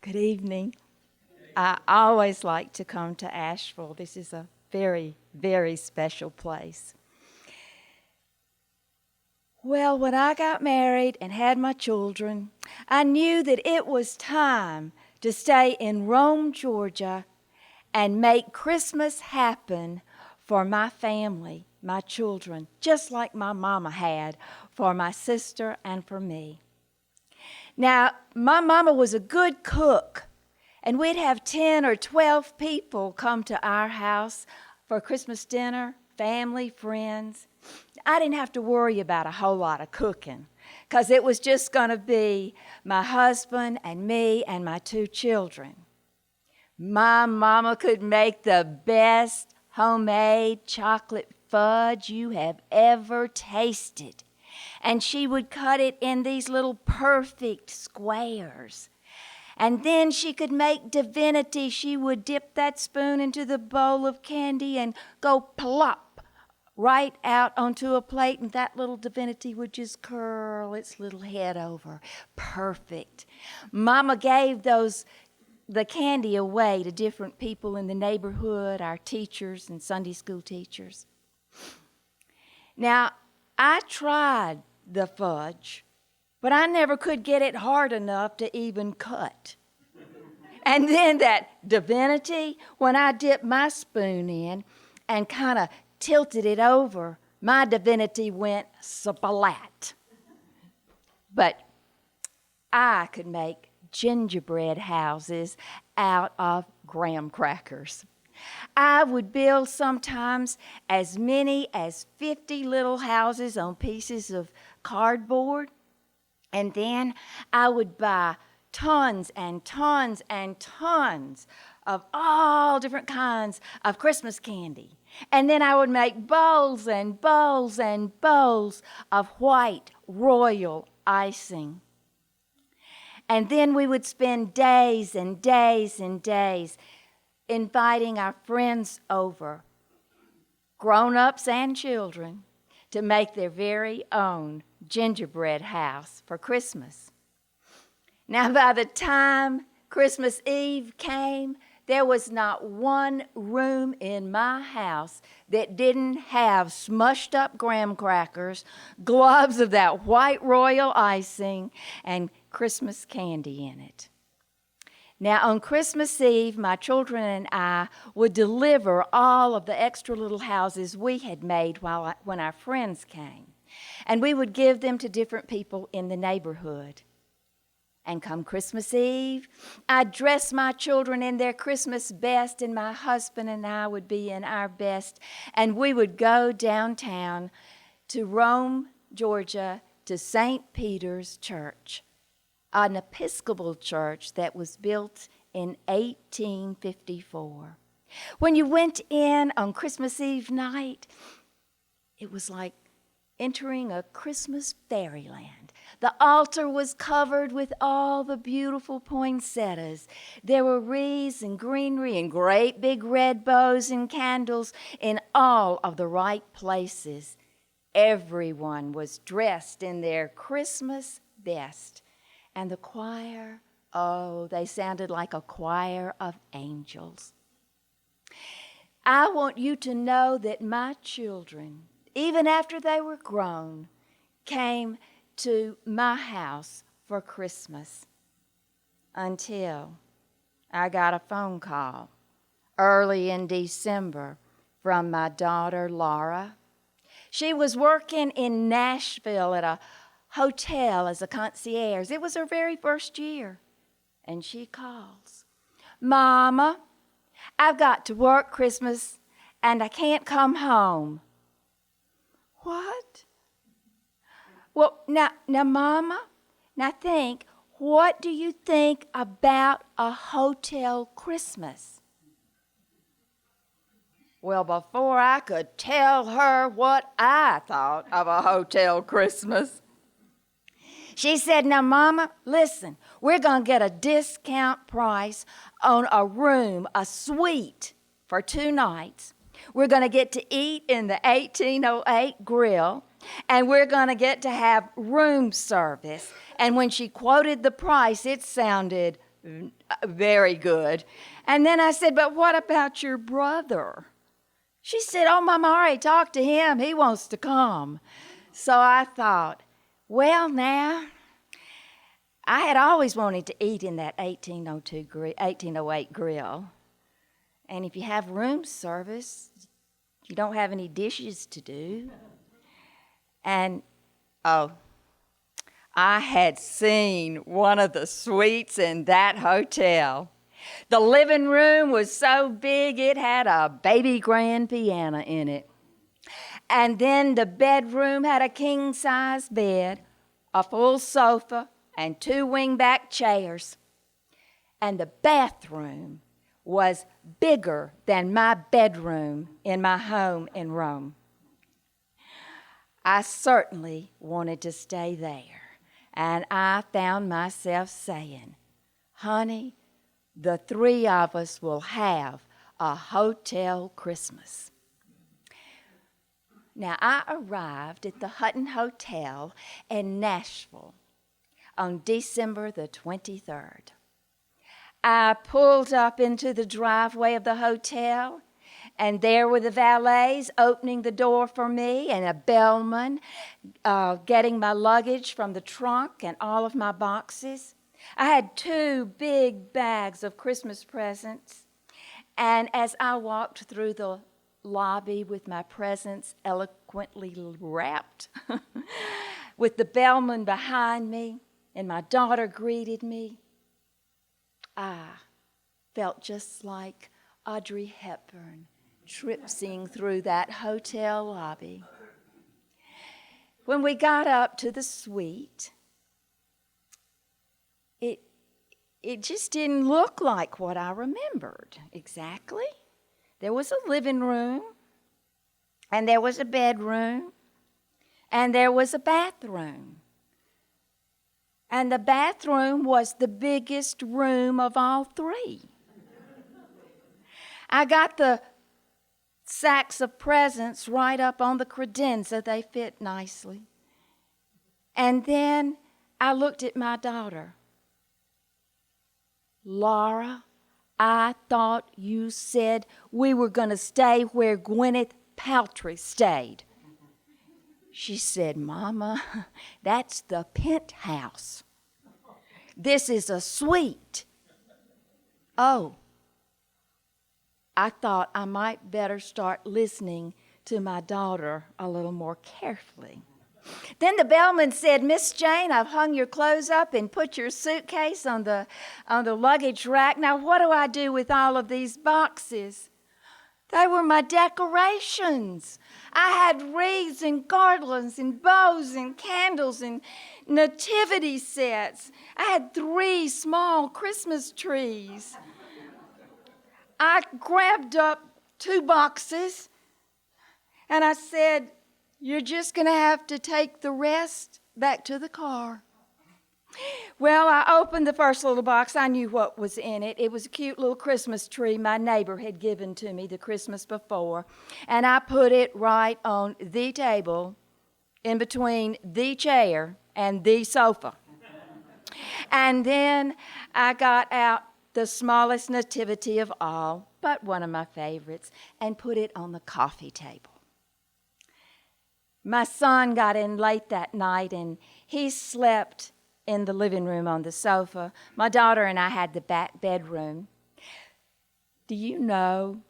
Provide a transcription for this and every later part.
Good evening. I always like to come to Asheville. This is a very, very special place. Well, when I got married and had my children, I knew that it was time to stay in Rome, Georgia, and make Christmas happen for my family, my children, just like my mama had for my sister and for me. Now, my mama was a good cook, and we'd have 10 or 12 people come to our house for Christmas dinner, family, friends. I didn't have to worry about a whole lot of cooking because it was just going to be my husband and me and my 2 children. My mama could make the best homemade chocolate fudge you have ever tasted. And she would cut it in these little perfect squares. And then she could make divinity. She would dip that spoon into the bowl of candy and go plop right out onto a plate, and that little divinity would just curl its little head over. Perfect. Mama gave the candy away to different people in the neighborhood, our teachers and Sunday school teachers. Now, I tried the fudge, but I never could get it hard enough to even cut. And then that divinity, when I dipped my spoon in and kind of tilted it over, my divinity went splat. But I could make gingerbread houses out of graham crackers. I would build sometimes as many as 50 little houses on pieces of cardboard, and then I would buy tons and tons and tons of all different kinds of Christmas candy. And then I would make bowls and bowls and bowls of white royal icing. And then we would spend days and days and days inviting our friends over, grown-ups and children, to make their very own gingerbread house for Christmas. Now, by the time Christmas Eve came, there was not one room in my house that didn't have smushed up graham crackers, globs of that white royal icing, and Christmas candy in it. Now, on Christmas Eve, my children and I would deliver all of the extra little houses we had made when our friends came. And we would give them to different people in the neighborhood. And come Christmas Eve, I'd dress my children in their Christmas best, and my husband and I would be in our best. And we would go downtown to Rome, Georgia, to St. Peter's Church, an Episcopal church that was built in 1854. When you went in on Christmas Eve night, it was like entering a Christmas fairyland. The altar was covered with all the beautiful poinsettias. There were wreaths and greenery and great big red bows and candles in all of the right places. Everyone was dressed in their Christmas best. And the choir, oh, they sounded like a choir of angels. I want you to know that my children, even after they were grown, came to my house for Christmas until I got a phone call early in December from my daughter, Laura. She was working in Nashville at a hotel as a concierge. It was her very first year. And she calls, "Mama, I've got to work Christmas and I can't come home." "What?" "Well, now, Mama, now think, what do you think about a hotel Christmas?" Well, before I could tell her what I thought of a hotel Christmas, she said, "Now, Mama, listen, we're going to get a discount price on a room, a suite for 2 nights. We're going to get to eat in the 1808 grill, and we're going to get to have room service." And when she quoted the price, it sounded Very good. And then I said, but what about your brother? She said, oh, Mama, I already talked to him. He wants to come. So I thought, well, now, I had always wanted to eat in that 1808 grill. And if you have room service, you don't have any dishes to do. And, I had seen one of the suites in that hotel. The living room was so big it had a baby grand piano in it. And then the bedroom had a king-size bed, a full sofa, and 2 wing-back chairs. And the bathroom was bigger than my bedroom in my home in Rome. I certainly wanted to stay there. And I found myself saying, honey, the 3 of us will have a hotel Christmas. Now, I arrived at the Hutton Hotel in Nashville on December the 23rd. I pulled up into the driveway of the hotel, and there were the valets opening the door for me and a bellman getting my luggage from the trunk and all of my boxes. I had 2 big bags of Christmas presents, and as I walked through the lobby with my presents eloquently wrapped, with the bellman behind me and my daughter greeted me, I felt just like Audrey Hepburn tripsing through that hotel lobby. When we got up to the suite, it just didn't look like what I remembered exactly. There was a living room, and there was a bedroom, and there was a bathroom. And the bathroom was the biggest room of all 3. I got the sacks of presents right up on the credenza. They fit nicely. And then I looked at my daughter. Laura, I thought you said we were going to stay where Gwyneth Paltrow stayed. She said, Mama, that's the penthouse. This is a suite. Oh, I thought I might better start listening to my daughter a little more carefully. Then the bellman said, Miss Jane, I've hung your clothes up and put your suitcase on the luggage rack. Now, what do I do with all of these boxes? They were my decorations. I had wreaths and garlands and bows and candles and nativity sets. I had 3 small Christmas trees. I grabbed up 2 boxes and I said, you're just going to have to take the rest back to the car. Well, I opened the first little box. I knew what was in it. It was a cute little Christmas tree my neighbor had given to me the Christmas before. And I put it right on the table in between the chair and the sofa. And then I got out the smallest nativity of all, but one of my favorites, and put it on the coffee table. My son got in late that night, and he slept in the living room on the sofa. My daughter and I had the back bedroom. Do you know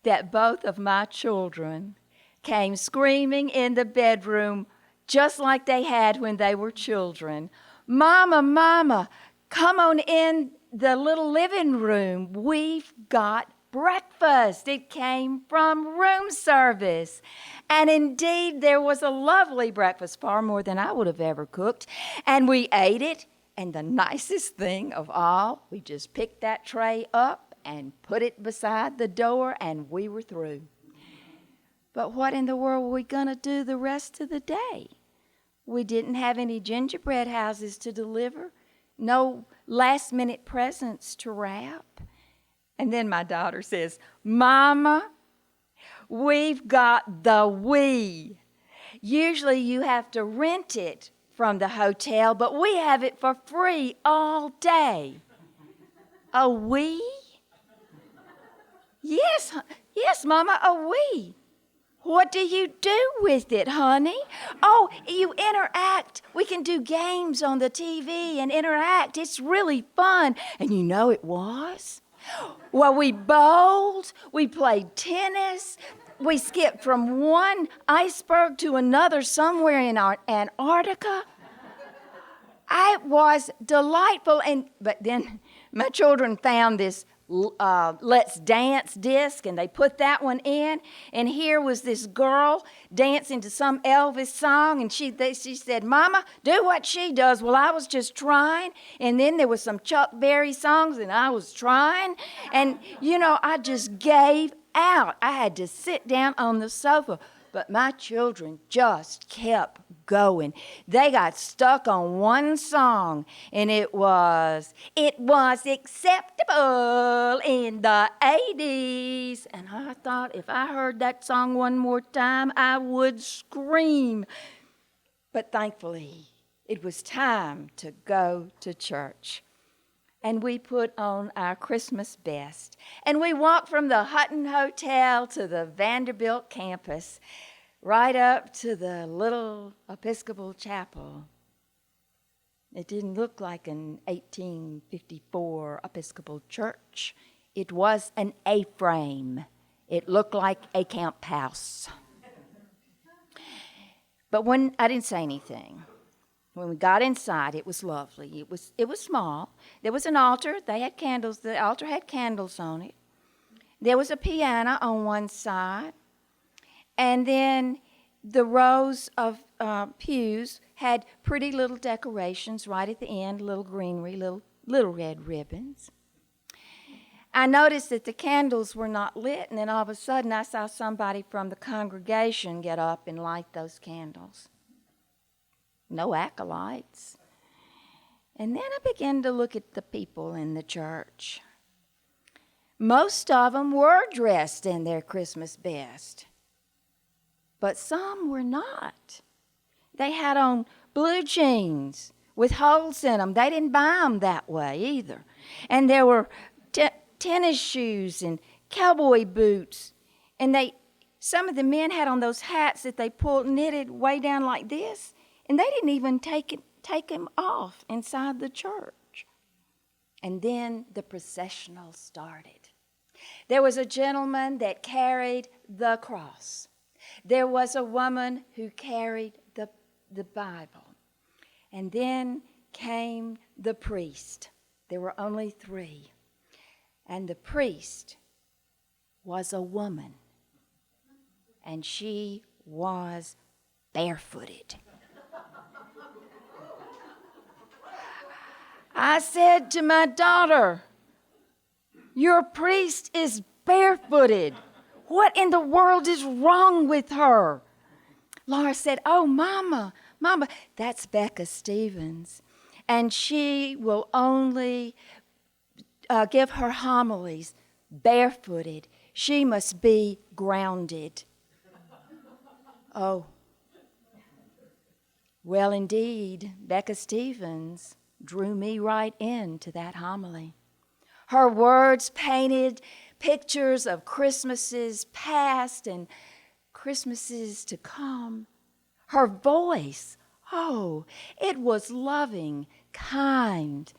that both of my children came screaming in the bedroom just like they had when they were children? Mama, Mama, come on in the little living room. We've got breakfast. It came from room service. And indeed, there was a lovely breakfast, far more than I would have ever cooked. And we ate it. And the nicest thing of all, we just picked that tray up and put it beside the door, and we were through. But what in the world were we going to do the rest of the day? We didn't have any gingerbread houses to deliver, no last-minute presents to wrap. And then my daughter says, Mama, we've got the Wii. Usually you have to rent it from the hotel, but we have it for free all day. A we? Yes, yes, Mama, a we. What do you do with it, honey? Oh, you interact. We can do games on the TV and interact. It's really fun. And you know it was? Well, we bowled, we played tennis, we skipped from one iceberg to another somewhere in our Antarctica. It was delightful, but then my children found this Let's Dance disc, and they put that one in, and here was this girl dancing to some Elvis song, and she said, Mama, do what she does. Well, I was just trying, and then there was some Chuck Berry songs, and I was trying, and, I just gave out. I had to sit down on the sofa, but my children just kept going. They got stuck on one song, and it was acceptable in the 80s. And I thought if I heard that song one more time, I would scream. But thankfully, it was time to go to church. And we put on our Christmas best. And we walked from the Hutton Hotel to the Vanderbilt campus, right up to the little Episcopal chapel. It didn't look like an 1854 Episcopal church. It was an A-frame. It looked like a camp house. But when I didn't say anything. When we got inside, it was lovely. It was small. There was an altar. They had candles. The altar had candles on it. There was a piano on one side. And then the rows of pews had pretty little decorations right at the end, little greenery, little red ribbons. I noticed that the candles were not lit, and then all of a sudden I saw somebody from the congregation get up and light those candles. No acolytes. And then I began to look at the people in the church. Most of them were dressed in their Christmas best, but some were not. They had on blue jeans with holes in them. They didn't buy them that way either. And there were tennis shoes and cowboy boots. And some of the men had on those hats that they knitted way down like this. And they didn't even take them off inside the church. And then the processional started. There was a gentleman that carried the cross. There was a woman who carried the Bible. And then came the priest. There were only 3. And the priest was a woman. And she was barefooted. I said to my daughter, your priest is barefooted. What in the world is wrong with her? Laura said, oh, Mama, that's Becca Stevens. And she will only give her homilies barefooted. She must be grounded. Oh, well, indeed, Becca Stevens drew me right into that homily. Her words painted pictures of Christmases past and Christmases to come. Her voice, oh, it was loving, kind.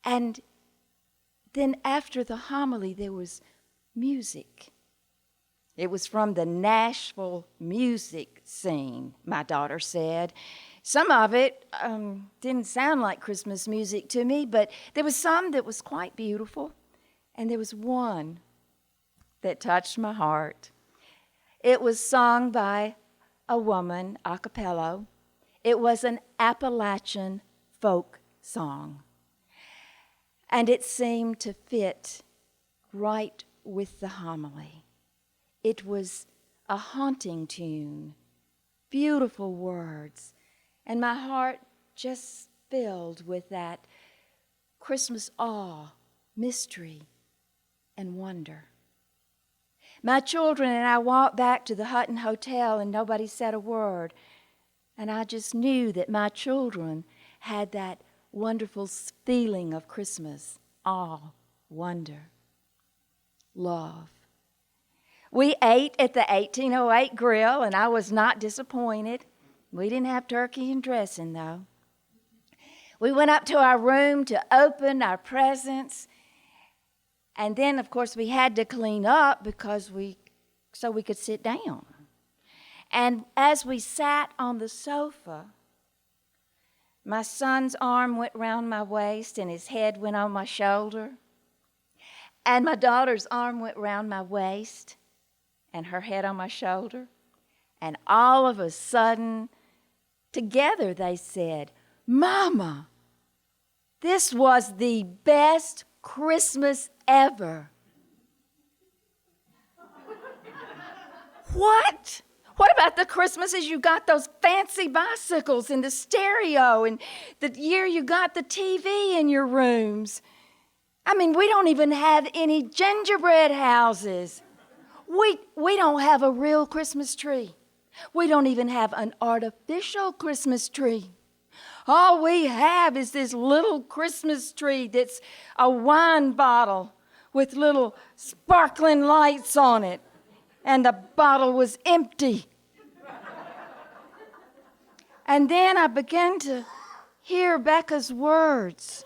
And then after the homily, there was music. It was from the Nashville music scene, my daughter said. Some of it didn't sound like Christmas music to me, but there was some that was quite beautiful. And there was one that touched my heart. It was sung by a woman, a cappella. It was an Appalachian folk song. And it seemed to fit right with the homily. It was a haunting tune, beautiful words, and my heart just filled with that Christmas awe, mystery, and wonder. My children and I walked back to the Hutton Hotel, and nobody said a word. And I just knew that my children had that wonderful feeling of Christmas all wonder. Love. We ate at the 1808 Grill, and I was not disappointed. We didn't have turkey and dressing, though. We went up to our room to open our presents, and then, of course, we had to clean up so we could sit down. And as we sat on the sofa, my son's arm went round my waist and his head went on my shoulder. And my daughter's arm went round my waist and her head on my shoulder. And all of a sudden, together they said, "Mama, this was the best Christmas ever." What? What about the Christmases you got those fancy bicycles and the stereo, and the year you got the TV in your rooms? I mean, we don't even have any gingerbread houses. We don't have a real Christmas tree. We don't even have an artificial Christmas tree. All we have is this little Christmas tree that's a wine bottle with little sparkling lights on it. And the bottle was empty. And then I began to hear Becca's words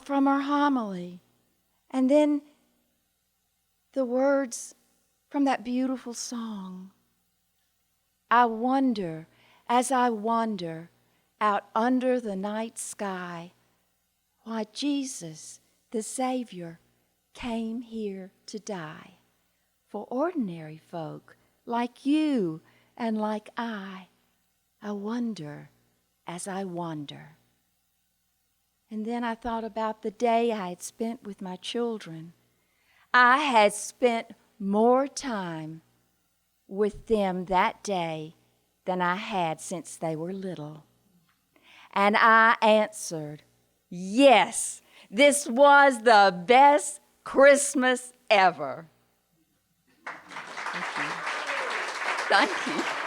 from her homily. And then the words from that beautiful song. I wonder, as I wander out under the night sky, why Jesus, the Savior, came here to die. For ordinary folk like you and like I wonder as I wander. And then I thought about the day I had spent with my children. I had spent more time with them that day than I had since they were little. And I answered, yes, this was the best Christmas ever. Thank you. Thank you.